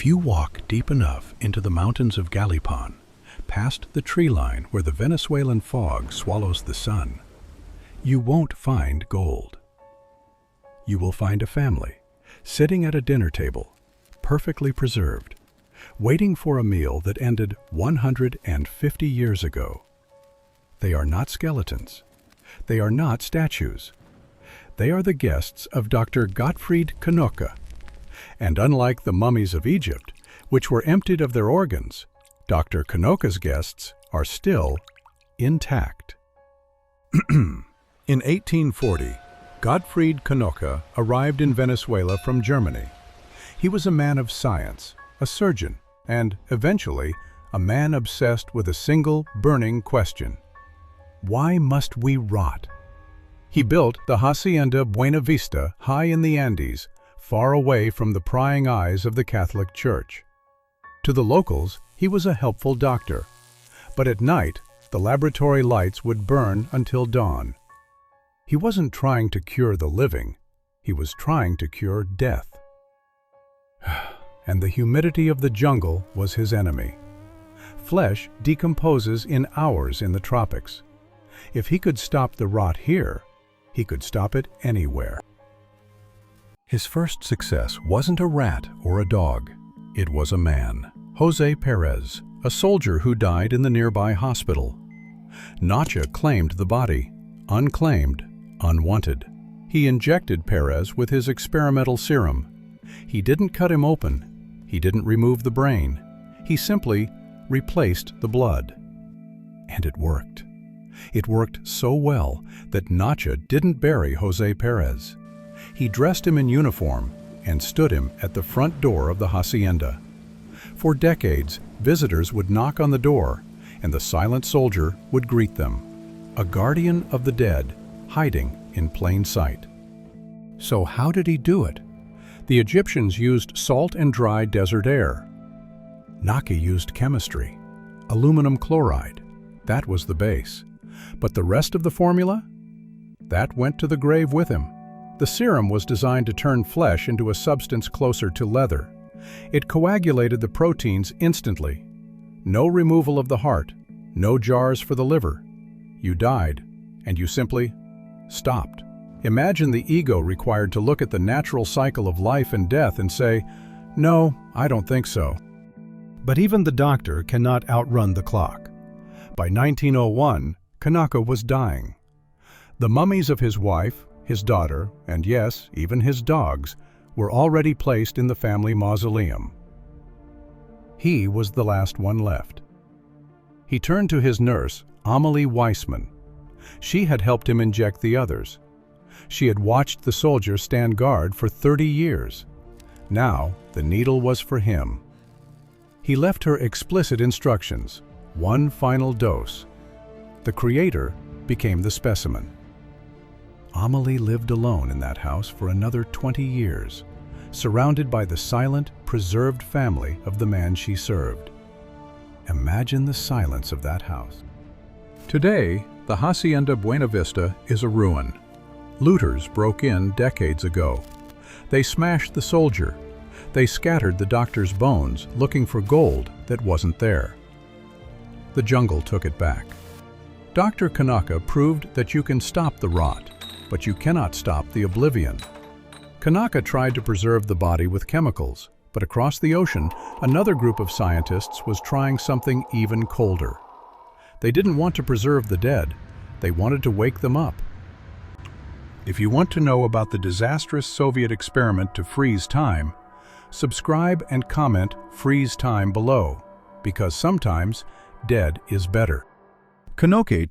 If you walk deep enough into the mountains of Galipan, past the tree line where the Venezuelan fog swallows the sun, you won't find gold. You will find a family sitting at a dinner table, perfectly preserved, waiting for a meal that ended 150 years ago. They are not skeletons. They are not statues. They are the guests of Dr. Gottfried Knoche. And unlike the mummies of Egypt, which were emptied of their organs, Dr. Knoche's guests are still intact. In 1840, Gottfried Knoche arrived in Venezuela from Germany. He was a man of science, a surgeon, and, eventually, a man obsessed with a single burning question. Why must we rot? He built the Hacienda Buena Vista high in the Andes, far away from the prying eyes of the Catholic Church. To the locals, he was a helpful doctor, but at night, the laboratory lights would burn until dawn. He wasn't trying to cure the living, he was trying to cure death. And the humidity of the jungle was his enemy. Flesh decomposes in hours in the tropics. If he could stop the rot here, he could stop it anywhere. His first success wasn't a rat or a dog. It was a man, José Pérez, a soldier who died in the nearby hospital. Knoche claimed the body, unclaimed, unwanted. He injected Pérez with his experimental serum. He didn't cut him open. He didn't remove the brain. He simply replaced the blood. And it worked. It worked so well that Knoche didn't bury José Pérez. He dressed him in uniform and stood him at the front door of the hacienda. For decades, visitors would knock on the door, and the silent soldier would greet them, a guardian of the dead, hiding in plain sight. So how did he do it? The Egyptians used salt and dry desert air. Knoche used chemistry, aluminum chloride. That was the base. But the rest of the formula? That went to the grave with him. The serum was designed to turn flesh into a substance closer to leather. It coagulated the proteins instantly. No removal of the heart, no jars for the liver. You died, and you simply stopped. Imagine the ego required to look at the natural cycle of life and death and say, "No, I don't think so." But even the doctor cannot outrun the clock. By 1901, Knoche was dying. The mummies of his wife, his daughter, and yes, even his dogs, were already placed in the family mausoleum. He was the last one left. He turned to his nurse, Amelie Weissman. She had helped him inject the others. She had watched the soldier stand guard for 30 years. Now, the needle was for him. He left her explicit instructions, one final dose. The creator became the specimen. Amelie lived alone in that house for another 20 years, surrounded by the silent, preserved family of the man she served. Imagine the silence of that house. Today, the Hacienda Buena Vista is a ruin. Looters broke in decades ago. They smashed the soldier. They scattered the doctor's bones looking for gold that wasn't there. The jungle took it back. Dr. Knoche proved that you can stop the rot, but you cannot stop the oblivion. Knoche tried to preserve the body with chemicals, but across the ocean, another group of scientists was trying something even colder. They didn't want to preserve the dead, they wanted to wake them up. If you want to know about the disastrous Soviet experiment to freeze time, subscribe and comment "freeze time" below, because sometimes dead is better. Knoche